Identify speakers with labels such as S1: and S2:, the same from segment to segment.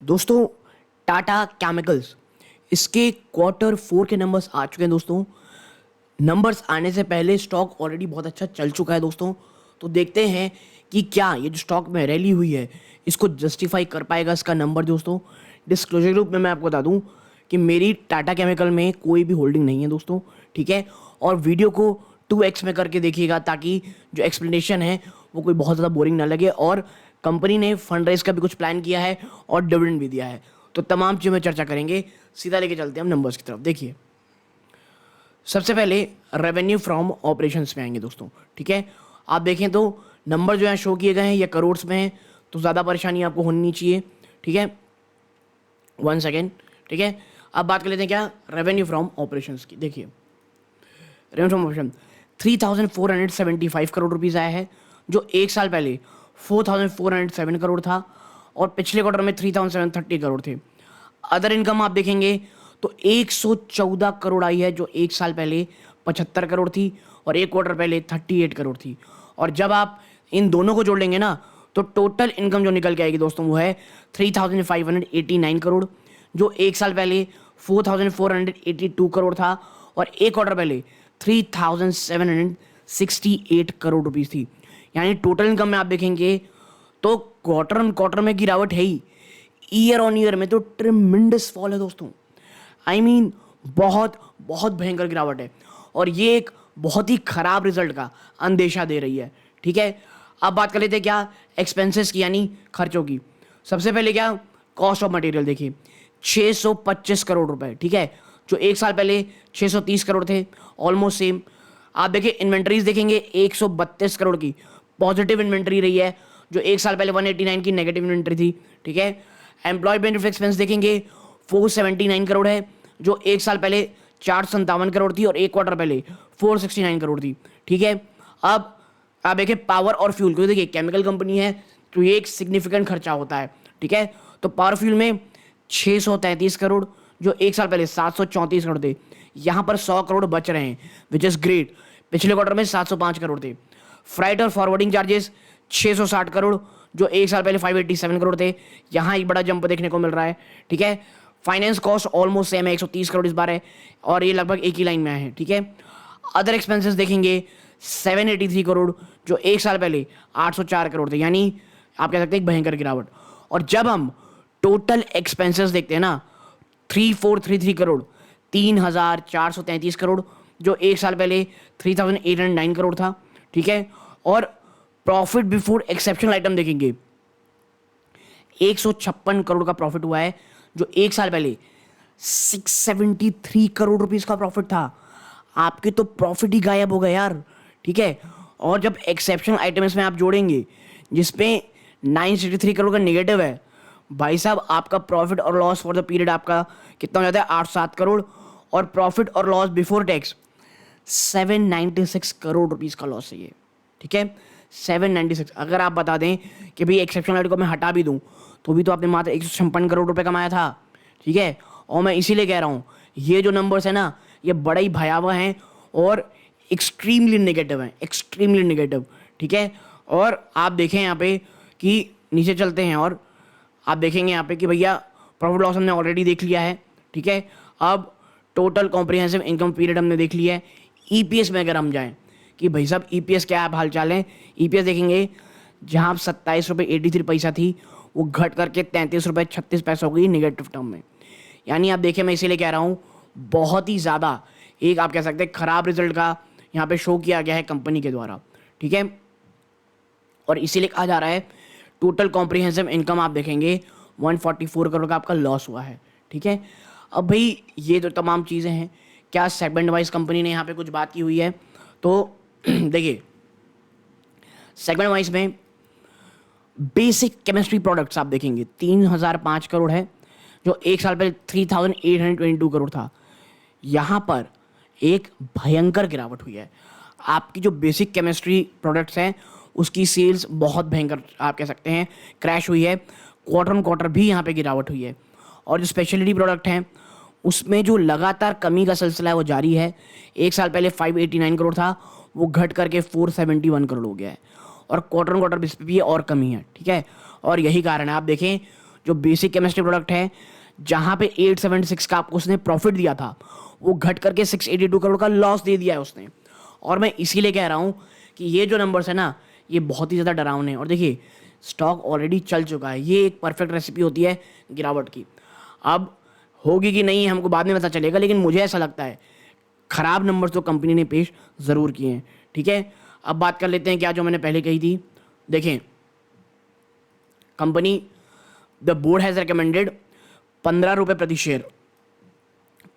S1: दोस्तों, टाटा केमिकल्स इसके quarter four के नंबर्स आ चुके हैं दोस्तों। नंबर्स आने से पहले स्टॉक ऑलरेडी बहुत अच्छा चल चुका है दोस्तों। तो देखते हैं कि क्या ये जो स्टॉक में रैली हुई है इसको जस्टिफाई कर पाएगा इसका नंबर दोस्तों। डिस्क्लोजर ग्रुप में मैं आपको बता दूं कि मेरी टाटा केमिकल में कोई भी होल्डिंग नहीं है दोस्तों, ठीक है। और वीडियो को 2x में करके देखिएगा ताकि जो एक्सप्लेनेशन है वो कोई बहुत ज़्यादा बोरिंग ना लगे। और कंपनी ने फंड रेज का भी कुछ प्लान किया है और डिविडेंड भी दिया है, तो तमाम चीज़ों में चर्चा करेंगे। सीधा लेके चलते हैं हम नंबर्स की तरफ। देखिए, सबसे पहले रेवेन्यू फ्रॉम ऑपरेशंस में आएंगे दोस्तों, ठीक है। आप देखें तो नंबर जो है शो किए गए हैं ये करोड़्स में हैं, तो ज़्यादा परेशानी आपको होनी नहीं चाहिए, ठीक है। 1 सेकेंड, ठीक है। अब बात कर लेते हैं क्या रेवेन्यू फ्रॉम ऑपरेशंस की। देखिए, revenue from operation 3,475 crore rupees आया है, जो एक साल पहले 4,407 करोड़ था, और पिछले क्वार्टर में 3,730 करोड़ थे। अदर इनकम आप देखेंगे तो 114 करोड़ आई है, जो एक साल पहले 75 करोड़ थी और एक क्वार्टर पहले 38 करोड़ थी। और जब आप इन दोनों को जोड़ लेंगे ना तो टोटल इनकम जो निकल के आएगी दोस्तों वो है 3,589 करोड़, जो एक साल पहले 4,482 करोड़ था और एक क्वार्टर पहले 3,768 करोड़ रुपीस थी। यानी टोटल इनकम में आप देखेंगे तो क्वार्टर ऑन क्वार्टर में गिरावट है ही, ईयर ऑन ईयर में तो ट्रिमेंडस फॉल है दोस्तों। आई मीन बहुत बहुत भयंकर गिरावट है, और ये एक बहुत ही खराब रिजल्ट का अंदेशा दे रही है, ठीक है। अब बात कर लेते हैं क्या एक्सपेंसेस की, यानी खर्चों की। सबसे पहले क्या कॉस्ट ऑफ मटेरियल, देखिए 625 करोड़ रुपए, ठीक है, जो एक साल पहले 630 करोड़ थे, ऑलमोस्ट सेम। आप देखिए इन्वेंट्रीज देखेंगे 132 करोड़ की पॉजिटिव इन्वेंट्री रही है, जो एक साल पहले 189 की नेगेटिव इन्वेंट्री थी, ठीक है। एम्प्लॉय बेनिफिट एक्सपेंस देखेंगे 479 करोड़ है, जो एक साल पहले 457 करोड़ थी और एक क्वार्टर पहले 469 करोड़ थी, ठीक है। अब आप देखिए पावर और फ्यूल, क्योंकि देखिए केमिकल कंपनी है तो ये एक सिग्निफिकेंट खर्चा होता है, ठीक है। तो पावर फ्यूल में 633 करोड़, जो एक साल पहले 734 करोड़ थे, यहाँ पर 100 करोड़ बच रहे हैं, विच इज़ ग्रेट। पिछले क्वार्टर में 705 करोड़ थे। फ्राइट और फॉरवर्डिंग चार्जेस 660 करोड़, जो एक साल पहले 587 करोड़ थे, यहाँ एक बड़ा जंप देखने को मिल रहा है, ठीक है। फाइनेंस कॉस्ट ऑलमोस्ट सेम है, 130 करोड़ इस बार है, और ये लगभग एक ही लाइन में है, ठीक है। अदर एक्सपेंसेस देखेंगे 783 करोड़, जो एक साल पहले 804 करोड़ थे, यानी आप कह सकते हैं एक भयंकर गिरावट। और जब हम टोटल एक्सपेंसेस देखते हैं ना 3433 करोड़, 3,433 करोड़, जो एक साल पहले 3,809 करोड़ था, ठीक है। और प्रॉफिट बिफोर एक्सेप्शनल आइटम देखेंगे 156 करोड़ का प्रॉफिट हुआ है, जो एक साल पहले 673 करोड़ रुपीस का प्रॉफिट था। आपके तो प्रॉफिट ही गायब हो गए यार, ठीक है। और जब एक्सेप्शनल आइटम्स में आप जोड़ेंगे जिसपे 963 करोड़ का नेगेटिव है, भाई साहब आपका प्रॉफिट और लॉस फॉर द पीरियड आपका कितना हो जाता है 8-7 करोड़, और प्रॉफिट और loss before tax 796 crore rupees का लॉस है ये, ठीक है। 796। अगर आप बता दें कि भाई एक्सेप्शनल आइटम को मैं हटा भी दूं तो भी तो आपने मात्र 156 करोड़ रुपए कमाया था, ठीक है। और मैं इसीलिए कह रहा हूं ये जो नंबर्स है ना ये बड़े ही भयावह हैं और एक्सट्रीमली नेगेटिव हैं, एक्सट्रीमली नेगेटिव, ठीक है। और आप देखें यहाँ पे कि नीचे चलते हैं और आप देखेंगे यहाँ पे कि भैया प्रॉफिट लॉस हमने ऑलरेडी देख लिया है, ठीक है। अब टोटल कॉम्प्रिहेंसिव इनकम पीरियड हमने देख लिया है। ईपीएस में अगर हम जाएं कि भाई साहब ईपीएस क्या आप हाल चाल है, ईपीएस देखेंगे जहां 27 रुपये 83 पैसा थी वो घट करके 33 रुपये 36 पैसा हो गई निगेटिव टर्म में। यानी आप देखिए मैं इसीलिए कह रहा हूँ बहुत ही ज़्यादा एक आप कह सकते हैं खराब रिजल्ट का यहाँ पे शो किया गया है कंपनी के द्वारा, ठीक है। और इसीलिए कहा जा रहा है टोटल कॉम्प्रिहेंसिव इनकम आप देखेंगे 144 करोड़ का आपका लॉस हुआ है, ठीक है। अब भाई ये तो तमाम चीज़ें हैं, क्या सेगमेंट वाइज कंपनी ने यहाँ पे कुछ बात की हुई है तो देखिए सेगमेंट वाइज में बेसिक केमिस्ट्री प्रोडक्ट्स आप देखेंगे 3,005 करोड़ है, जो एक साल पहले 3,822 करोड़ था। यहाँ पर एक भयंकर गिरावट हुई है। आपकी जो बेसिक केमिस्ट्री प्रोडक्ट्स हैं उसकी सेल्स बहुत भयंकर आप कह सकते हैं क्रैश हुई है, क्वार्टर ऑन क्वार्टर भी यहाँ पे गिरावट हुई है। और जो स्पेशलिटी प्रोडक्ट हैं उसमें जो लगातार कमी का सिलसिला है वो जारी है। एक साल पहले 589 करोड़ था, वो घट करके 471 करोड़ हो गया है, और क्वार्टर ऑन क्वार्टर बेसिस पे भी और कमी है, ठीक है। और यही कारण है आप देखें जो बेसिक केमिस्ट्री प्रोडक्ट है, जहाँ पे 876 का आपको उसने प्रॉफिट दिया था, वो घट करके 682 करोड़ का लॉस दे दिया है उसने। और मैं इसीलिए कह रहा हूँ कि ये जो नंबर्स है ना, ये बहुत ही ज़्यादा डरावने हैं। और देखिए, स्टॉक ऑलरेडी चल चुका है, ये एक परफेक्ट रेसिपी होती है गिरावट की। अब होगी कि नहीं हमको बाद में पता चलेगा, लेकिन मुझे ऐसा लगता है खराब नंबर्स तो कंपनी ने पेश ज़रूर किए हैं। ठीक है, अब बात कर लेते हैं क्या जो मैंने पहले कही थी। देखें, company, the board has recommended 15 रुपये प्रति शेयर,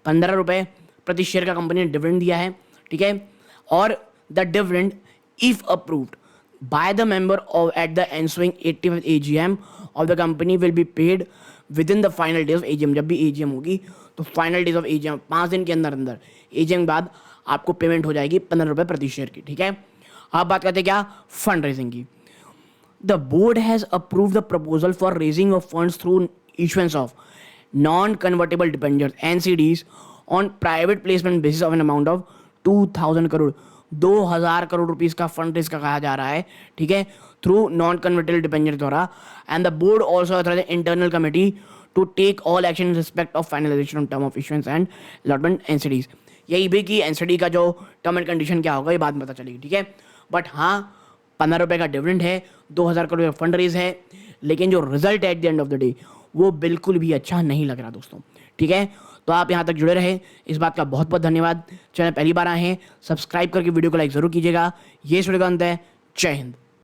S1: 15 रुपये प्रति शेयर का कंपनी ने डिविडेंड दिया है। ठीक है, और the dividend if approved by the member of at the ensuing 85th AGM of the company will be paid within the final days of AGM। जब भी AGM होगी तो फाइनल डेज ऑफ AGM 5 दिन के अंदर अंदर AGM बाद आपको पेमेंट हो जाएगी 15 रुपये प्रति शेयर की। ठीक है, आप बात करते हैं क्या, फंड रेजिंग की। The board has approved the proposal for raising of funds through issuance of non-convertible debentures (NCDs) on private placement basis of an amount of 2000 crore, 2000 crore rupees का फंड रेज का कहा जा रहा है। ठीक है, थ्रू नॉन कन्वर्टेबल डिबेंचर द्वारा। And the board also authorise internal committee to take all action in respect of finalisation of term of issuance and allotment NCDs. यही भी कि एनसीडी का जो टर्म एंड कंडीशन क्या होगा ये बाद में पता चलेगी। ठीक है, बट हाँ, 15 रुपये का डिविडेंड है, 2000 करोड़ का फंड रेज है, लेकिन जो रिजल्ट है at the end of the day वो बिल्कुल भी अच्छा नहीं लग रहा दोस्तों। ठीक है, तो आप यहाँ तक जुड़े रहे, इस बात का बहुत बहुत धन्यवाद। चैनल पहली बार आए हैं, सब्सक्राइब करके वीडियो को लाइक ज़रूर कीजिएगा। ये वीडियो का अंत है। जय हिंद।